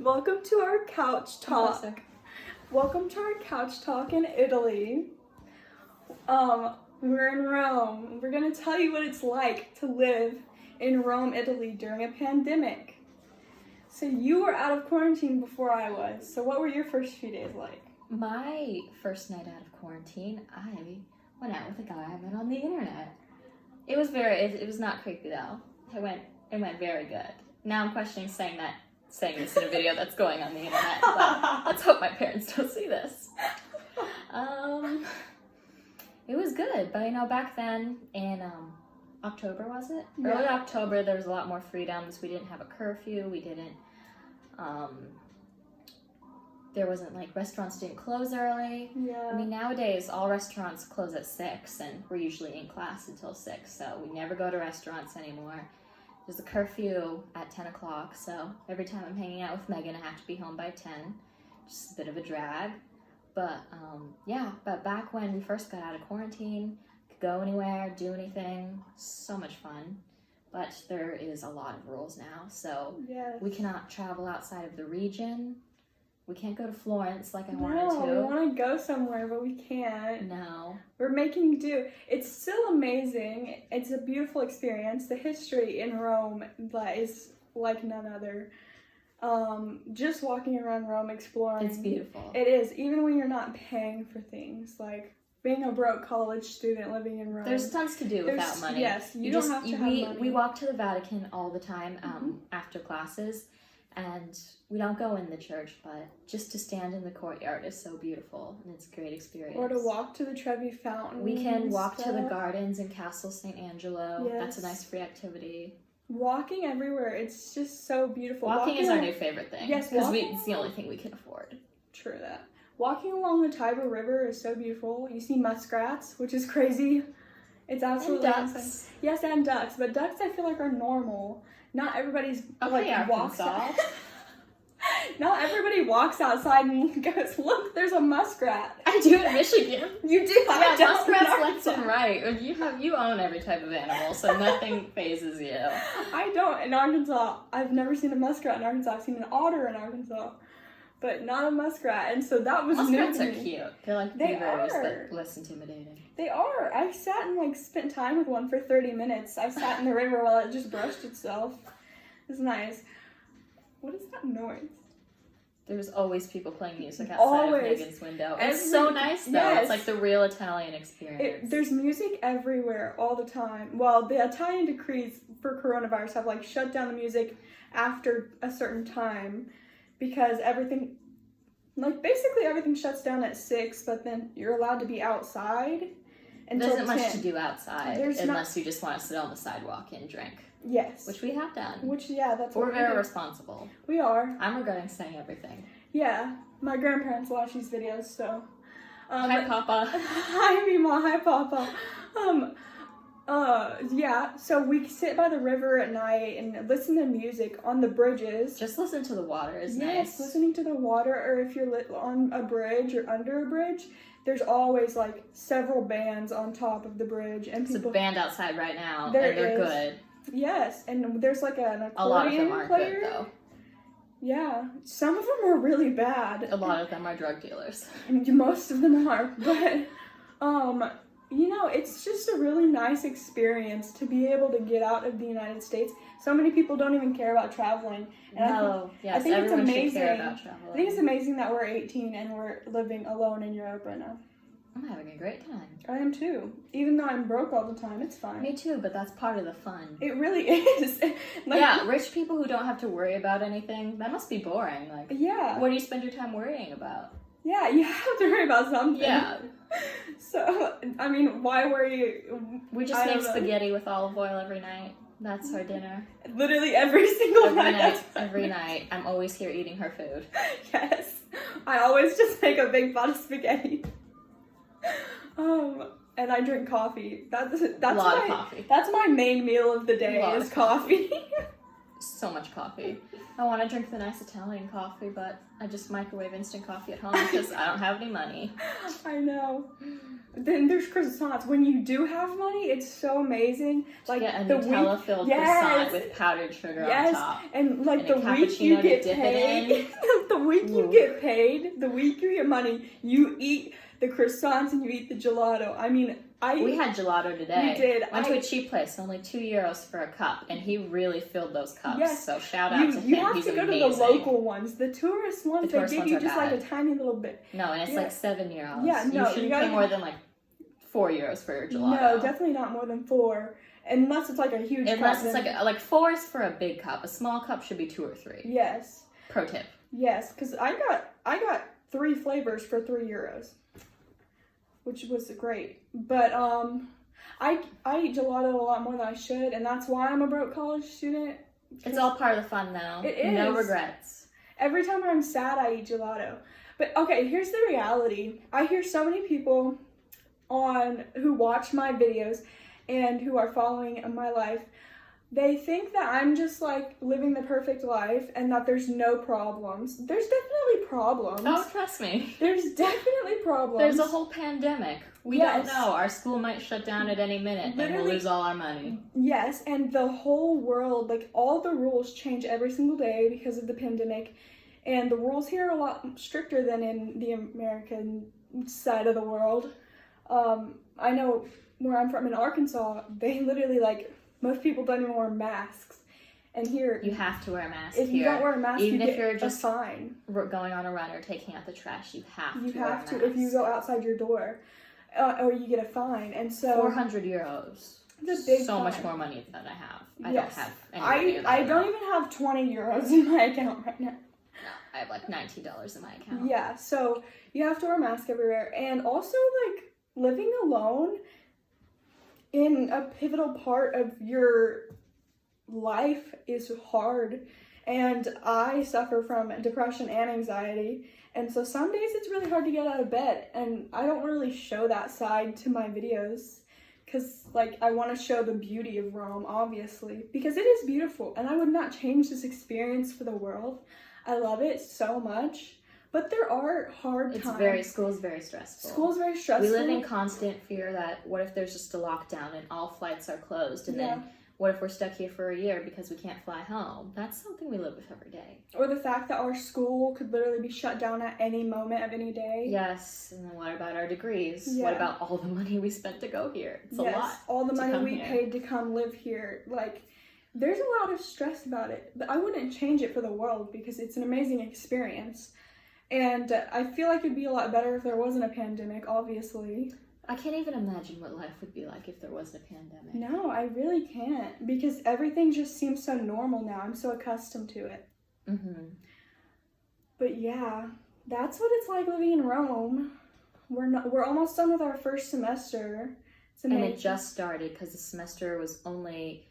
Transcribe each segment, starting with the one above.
Welcome to our couch talk. Welcome to our couch talk in Italy. We're in Rome. We're gonna tell you what it's like to live in Rome, Italy during a pandemic. So you were out of quarantine before I was. So what were your first few days like? My first night out of quarantine, I went out with a guy I met on the internet. It was not creepy though. It went very good. Now I'm questioning saying this in a video that's going on the internet, but let's hope my parents don't see this. It was good, but back then in October, was it? Yeah. Early October, there was a lot more freedoms. We didn't have a curfew. We didn't, there wasn't restaurants didn't close early. Yeah. I mean, nowadays all restaurants close at 6 and we're usually in class until 6, so we never go to restaurants anymore. There's a curfew at 10 o'clock, so every time I'm hanging out with Megan, I have to be home by 10. Just a bit of a drag. But, but back when we first got out of quarantine, could go anywhere, do anything, so much fun. But there is a lot of rules now, so Yes. we cannot travel outside of the region. We can't go to Florence like I wanted No, we to. want to go somewhere, but we can't. No. We're making do. It's still amazing. It's a beautiful experience. The history in Rome is like none other. Just walking around Rome, exploring. It's beautiful. It is, even when you're not paying for things, like being a broke college student living in Rome. There's tons to do without money. Yes, you don't have to have money. We walk to the Vatican all the time after classes, and we don't go in the church, but just to stand in the courtyard is so beautiful, and it's a great experience. Or to walk to the Trevi Fountain. We can walk to the gardens in Castle St. Angelo. Yes. That's a nice free activity. Walking everywhere, it's just so beautiful. Walking is our new favorite thing. Yes, because it's the only thing we can afford. True that. Walking along the Tiber River is so beautiful. You see muskrats, which is crazy. It's absolutely And ducks. insane. Yes, and ducks, but ducks I feel like are normal. Not everybody's walks out. Not everybody walks outside and goes, "Look, there's a muskrat." I do in Michigan. You do. Yeah, I don't muskrats know. left and right. You own every type of animal, so nothing phases you. I don't. In Arkansas, I've never seen a muskrat in Arkansas. I've seen an otter in Arkansas, but not a muskrat. And so that was Muskrats new are to me. cute. They're like They beavers, are. but less intimidating. They are. I sat and spent time with one for 30 minutes. I sat in the river while it just brushed itself. It was nice. What is that noise? There's always people playing music outside of Megan's window. It's so nice, though. Yes. It's like the real Italian experience. There's music everywhere all the time. Well, the Italian decrees for coronavirus have shut down the music after a certain time because everything, basically everything shuts down at 6, but then you're allowed to be outside until There isn't 10. much to do outside unless you just want to sit on the sidewalk and drink. Yes. Which we have done. That's We're what very we do. responsible. We are. I'm regretting saying everything. Yeah, my grandparents watch these videos, so. Hi, Papa. Hi, Mima. Hi, Papa. So we sit by the river at night and listen to music on the bridges. Just listen to the water is nice. Yes, listening to the water, or if you're on a bridge or under a bridge, there's always several bands on top of the bridge, and There's a band outside right now, and There they're is. good. Yes, and there's an accordion A lot of them aren't player. good, though. Yeah, some of them are really bad. A lot of them are drug dealers. Most of them are, but it's just a really nice experience to be able to get out of the United States. So many people don't even care about traveling. And I think it's everyone amazing. should care about traveling. I think it's amazing that we're 18 and we're living alone in Europe right now. I'm having a great time. I am too. Even though I'm broke all the time, it's fine. Me too, but that's part of the fun. It really is. Yeah, rich people who don't have to worry about anything, that must be boring. Yeah. What do you spend your time worrying about? Yeah, you have to worry about something. Yeah. So, why worry? We just make spaghetti with olive oil every night. That's our dinner. Literally every single night. Every night. I'm always here eating her food. Yes. I always just make a big pot of spaghetti. And I drink coffee. That's a lot of coffee. That's my main meal of the day is coffee. so much coffee. I want to drink the nice Italian coffee, but I just microwave instant coffee at home because I don't have any money. I know. Then there's croissants. When you do have money, it's so amazing. Like Get a the Nutella-filled croissant with powdered sugar on top. And like And the a week you cappuccino to get dip it paid, the week you get paid, the week you get money, you eat the croissants and you eat the gelato. I mean, We had gelato today. We did. Went to a cheap place, only €2 for a cup, and he really filled those cups. Yes. So shout out to him. You have He's to go amazing. to the local ones. The tourist ones, The tourist they give ones you are just bad. like a tiny little bit. No, and it's like €7. Yeah, no, you shouldn't you gotta- pay more than like €4 for your gelato. No, definitely not more than 4, unless it's like a huge cup. Unless it's then- like 4 is for a big cup. A small cup should be 2 or 3. Yes. Pro tip. Yes, because I got 3 flavors for €3, which was great. But I eat gelato a lot more than I should, and that's why I'm a broke college student. It's all part of the fun, though. It is. No regrets. Every time I'm sad, I eat gelato. But okay, here's the reality. I hear so many people who watch my videos and who are following my life. They think that I'm just like living the perfect life and that there's no problems. There's definitely problems. Oh, trust me. There's definitely problems. There's a whole pandemic. We Yes. don't know. Our school might shut down at any minute and we'll Literally- lose all our money. Yes, and the whole world, like all the rules change every single day because of the pandemic. And the rules here are a lot stricter than in the American side of the world. I know where I'm from in Arkansas, they literally like, most people don't even wear masks. And here, You have to wear a mask if you here. don't wear a mask, Even you if get you're just a fine. going on a run or taking out the trash, you have You to wear a have to mask. if you go outside your door, or you get a fine. And so €400. It's a big so much fine. more money than I have. I Yes. don't have anywhere near that I don't amount. even have €20 in my account right now. No, I have like $19 in my account. Yeah, so you have to wear a mask everywhere. And also, like, living alone in a pivotal part of your life is hard. And I suffer from depression and anxiety. And so some days it's really hard to get out of bed. And I don't really show that side to my videos. Because, like, I want to show the beauty of Rome, obviously. Because it is beautiful. And I would not change this experience for the world. I love it so much. But there are hard times. School's very stressful. School's very stressful. We live in constant fear that what if there's just a lockdown and all flights are closed, and Yeah. then what if we're stuck here for a year because we can't fly home? That's something we live with every day. Or the fact that our school could literally be shut down at any moment of any day. Yes, and then what about our degrees? Yeah. What about all the money we spent to go here? It's Yes, a lot. all the to money come we here. paid to come live here. Like, there's a lot of stress about it. But I wouldn't change it for the world because it's an amazing experience. And I feel like it'd be a lot better if there wasn't a pandemic, obviously. I can't even imagine what life would be like if there wasn't a pandemic. No, I really can't. Because everything just seems so normal now. I'm so accustomed to it. Mm-hmm. But yeah, that's what it's like living in Rome. We're almost done with our first semester. It's And amazing. it just started because the semester was only,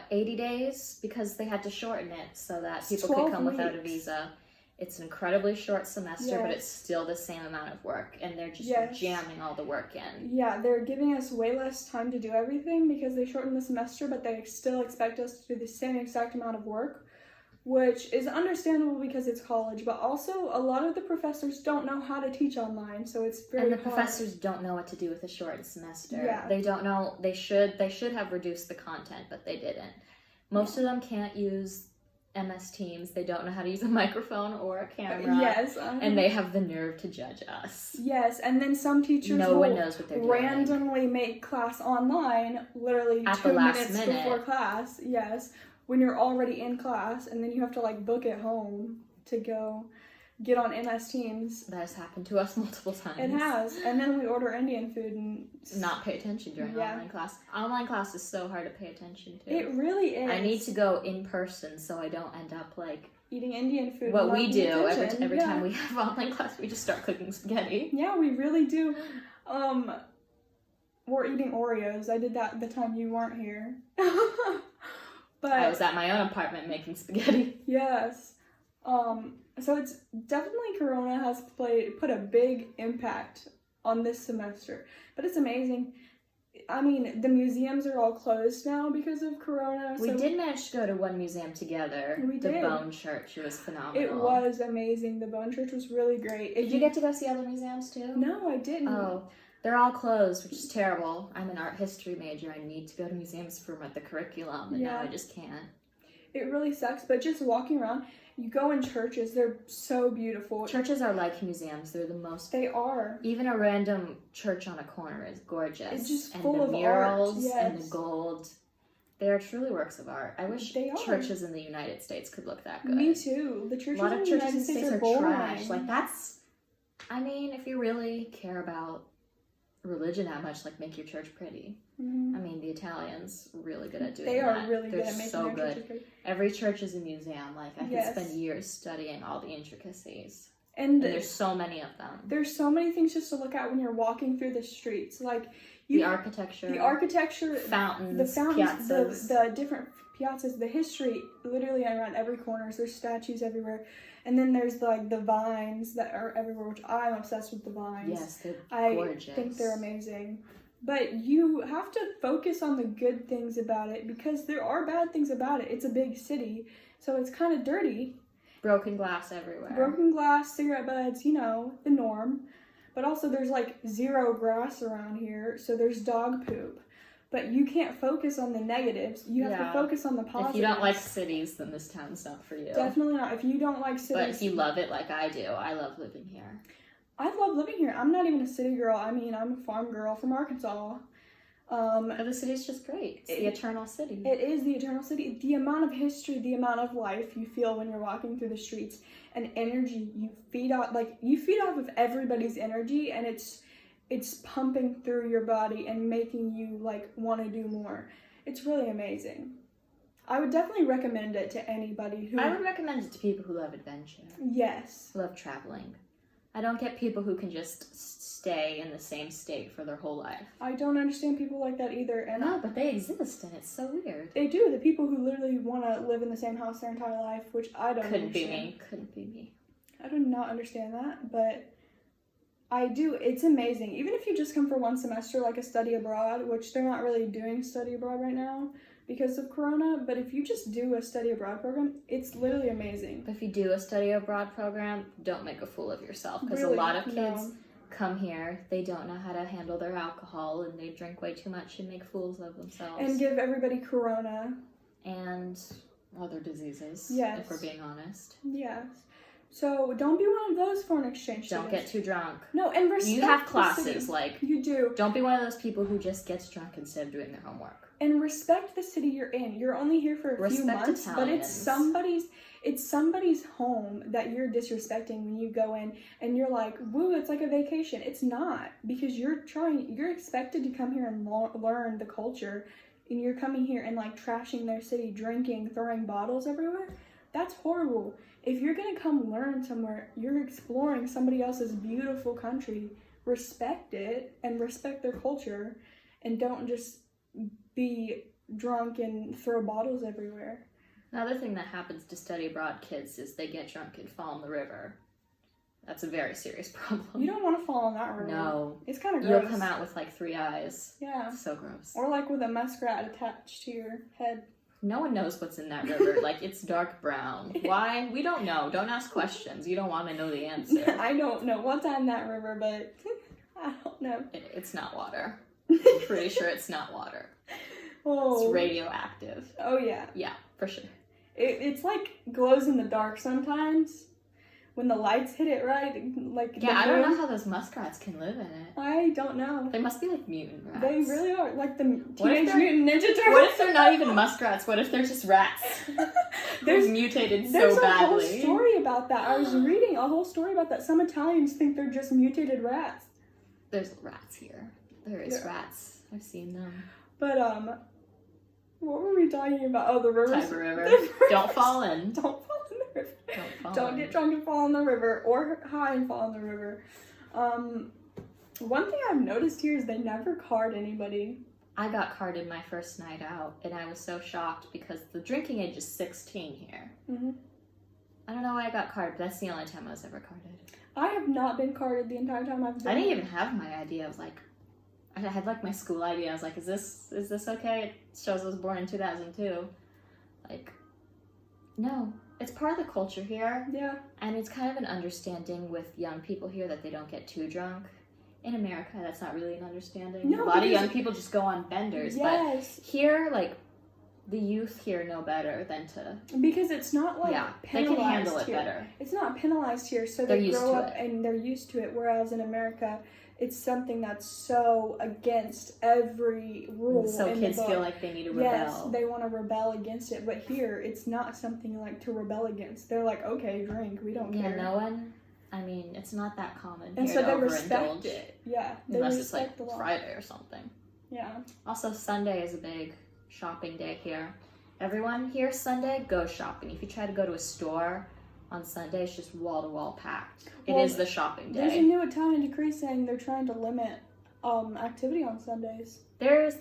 80 days? Because they had to shorten it so that It's people could 12 come without a weeks. visa. It's an incredibly short semester, but Yes. it's still the same amount of work, and they're just Yes. jamming all the work in. Yeah, they're giving us way less time to do everything because they shortened the semester, but they still expect us to do the same exact amount of work, which is understandable because it's college, but also a lot of the professors don't know how to teach online, so it's very And the hard. professors don't know what to do with a shortened semester. Yeah. They don't know. They should have reduced the content, but they didn't. Most of them can't use MS Teams. They don't know how to use a microphone or a camera. Yes. And they have the nerve to judge us. Yes, and then some teachers No one will knows what they're doing. randomly make class online literally At the 2 last minutes minute. before class. Yes, when you're already in class, and then you have to like book at home to go get on MS Teams. That has happened to us multiple times. It has, and then we order Indian food and Not pay attention during Yeah. online class. Online class is so hard to pay attention to. It really is. I need to go in person so I don't end up like eating Indian food. what and we not do paying every attention. every Yeah. time we have online class. We just start cooking spaghetti. Yeah, we really do. We're eating Oreos. I did that the time you weren't here. But I was at my own apartment making spaghetti. yes. So it's definitely Corona has put a big impact on this semester. But it's amazing. I mean, the museums are all closed now because of Corona. We so did manage to go to one museum together. We the did. Bone Church. It was phenomenal. It was amazing. The Bone Church was really great. Did you get to go see other museums too? No, I didn't. Oh, they're all closed, which is terrible. I'm an art history major. I need to go to museums for the curriculum, and now I just can't. It really sucks, but just walking around, you go in churches, they're so beautiful. Churches are like museums. They're the most... They are. Even a random church on a corner is gorgeous. It's just and full the of murals art. Yes. and the gold. They are truly works of art. I wish They are. churches in the United States could look that good. Me too. The A churches lot in of the churches United in the States States are are boring. trash. Like, that's... I mean, if you really care about religion that much, like, make your church pretty. Mm-hmm. I mean, the Italians are really good at doing They that. are really They're good at making so their good. churches pretty. Every church is a museum. Like, I Yes. could spend years studying all the intricacies. And And there's so many of them. there's so many things just to look at when you're walking through the streets. Like The architecture, fountains, the fountains, piazzas. the different piazzas, the history literally around every corner. So there's statues everywhere. And then there's like the vines that are everywhere, which I'm obsessed with the vines. Yes, they're I gorgeous. think they're amazing. But you have to focus on the good things about it because there are bad things about it. It's a big city, so it's kind of dirty. Broken glass everywhere. Broken glass, cigarette butts, you know, the norm. But also there's like zero grass around here, so there's dog poop. But you can't focus on the negatives. You have to focus on the positives. If you don't like cities, then this town's not for you. Definitely not. If you don't like cities. But if you love it like I do, I love living here. I love living here. I'm not even a city girl. I mean, I'm a farm girl from Arkansas. But the city's just great. It's the eternal city. It is the eternal city. The amount of history, the amount of life you feel when you're walking through the streets, and energy you feed off. Like you feed off of everybody's energy, and it's pumping through your body and making you like want to do more. It's really amazing. I would definitely recommend it to anybody who. I would recommend it to people who love adventure. Yes. Who love traveling. I don't get people who can just stay in the same state for their whole life. I don't understand people like that either. And No, but they exist, and it's so weird. they do. The people who literally want to live in the same house their entire life, which I don't Couldn't be understand. me. Couldn't be me. I do not understand that, but I do. It's amazing. Even if you just come for one semester, like a study abroad, which they're not really doing study abroad right now because of Corona, but if you just do a study abroad program, it's literally amazing. But if you do a study abroad program, don't make a fool of yourself. Because Really? a lot of kids No. come here, they don't know how to handle their alcohol, and they drink way too much and make fools of themselves. And give everybody Corona. And other diseases, Yes. if we're being honest. Yes. So don't be one of those foreign exchange Don't students. get too drunk. No, and respect You have the classes, city. like, You do. don't be one of those people who just gets drunk instead of doing their homework. And respect the city you're in. You're only here for a few Respect months, but it's Italians. somebody's home that you're disrespecting when you go in and you're like, woo, it's like a vacation. It's not, because you're expected to come here and learn the culture, and you're coming here and like trashing their city, drinking, throwing bottles everywhere. That's horrible. If you're gonna come learn somewhere, you're exploring somebody else's beautiful country. Respect it and respect their culture, and don't just be drunk and throw bottles everywhere. Another thing that happens to study abroad kids is they get drunk and fall in the river. That's a very serious problem. You don't want to fall in that river. No. It's kind of gross. You'll come out with like 3 eyes. Yeah. It's so gross. Or like with a muskrat attached to your head. No one knows what's in that river. Like, it's dark brown. Why? We don't know. Don't ask questions. You don't want to know the answer. I don't know what's on that river, but I don't know. It's not water. I'm pretty sure it's not water. Oh. It's radioactive. Oh yeah. Yeah, for sure. It's like glows in the dark sometimes. When the lights hit it right, like Yeah, I the don't moon. know how those muskrats can live in it. I don't know. They must be like mutant rats. They really are like the What if Teenage they're- Mutant Ninja Turtles. What if they're not even muskrats? What if they're just rats? There's Who's mutated There's so a whole badly? story about that. I was reading a whole story about that. Some Italians think they're just mutated rats. There's rats here. There is Yeah. rats. I've seen them. But what were we talking about? Oh, the rivers. Tiber River. The rivers. Don't fall in. Don't fall in the river. Don't fall Don't in. get drunk and fall in the river, or high and fall in the river. One thing I've noticed here is they never card anybody. I got carded my first night out, and I was so shocked because the drinking age is 16 here. Hmm. I don't know why I got carded, but that's the only time I was ever carded. I have not been carded the entire time I've been. I didn't even have my ID. I was like, I had like my school ID. I was like, is this okay? It shows I was born in 2002. Like, no, it's part of the culture here. Yeah. And it's kind of an understanding with young people here that they don't get too drunk. In America, that's not really an understanding. No, a lot of because- young people just go on benders. Yes. But here, like, the youth here know better than to... Because it's not like they penalized can handle it here. better. It's not penalized here, so They're they used grow to up it. and they're used to it. Whereas in America, it's something that's so against every rule. So in kids the book. feel like they need to Yes, rebel. they want to rebel against it, but here it's not something like to rebel against. They're like, okay, drink, we don't Yeah, care. no one... I mean, it's not that common And here so to they respect overindulge. it. Yeah, they Unless it's respect like the law. Friday or something. Yeah. Also, Sunday is a big shopping day here. Everyone here Sunday goes shopping. If you try to go to a store on Sunday, it's just wall-to-wall packed. Well, it is the shopping There's a day. new Italian decree saying they're trying to limit activity on Sundays. There's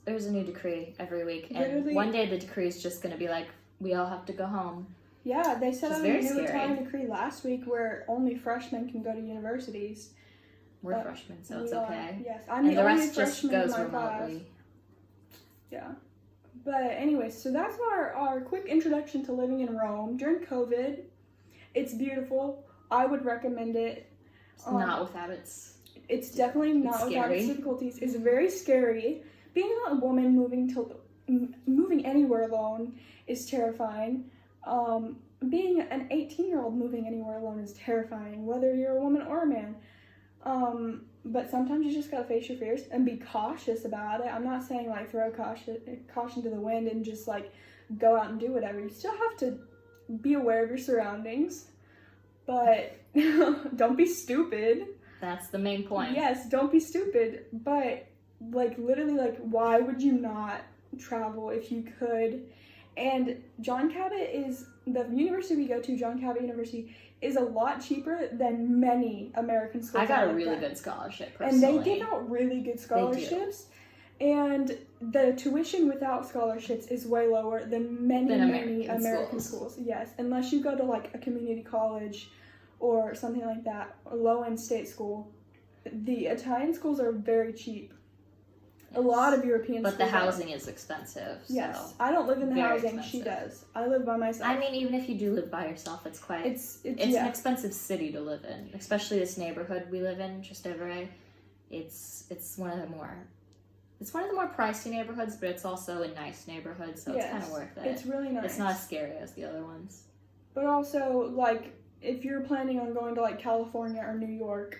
a new decree every week, and Literally- one day the decree is just going to be like, we all have to go home. Yeah, they set Which out is a very new scary. Italian decree last week where only freshmen can go to universities. We're But freshmen, so it's We are- okay. Yes, I'm And the the only rest just freshman goes in my class. remotely. Yeah. But anyway, so that's our quick introduction to living in Rome during COVID. It's beautiful. I would recommend it. It's not without its... It's definitely not without its scary. difficulties. It's very scary. Being a woman moving anywhere alone is terrifying. Being an 18-year-old moving anywhere alone is terrifying, whether you're a woman or a man. But sometimes you just gotta face your fears and be cautious about it. I'm not saying like throw caution to the wind and just like go out and do whatever. You still have to be aware of your surroundings, but don't be stupid. That's the main point. Yes, don't be stupid. But like literally, like why would you not travel if you could? And John Cabot is the university we go to. John Cabot University is a lot cheaper than many American schools. I got a like really that. good scholarship, And personally. they give out really good scholarships. And the tuition without scholarships is way lower than many American schools. Yes, unless you go to like a community college or something like that, a low-end state school. The Italian schools are very cheap. A lot of European But schools the are. housing is expensive. Yes, So. I don't live in the Very housing. She expensive. does. I live by myself. I mean, even if you do live by yourself, it's quite... it's It's yeah. an expensive city to live in, especially this neighborhood we live in, Trastevere. It's one of the more pricey neighborhoods, but it's also a nice neighborhood, so it's kind of worth it. It's really nice. It's not as scary as the other ones. But also, like, if you're planning on going to like California or New York,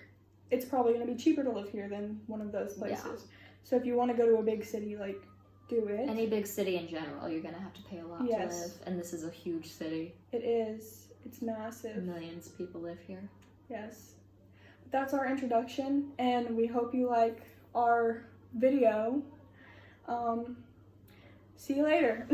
it's probably going to be cheaper to live here than one of those places. Yeah. So if you want to go to a big city, like, do it. Any big city in general, you're gonna have to pay a lot Yes. to live, and this is a huge city. It is. It's massive. Millions of people live here. Yes. That's our introduction, and we hope you like our video. See you later.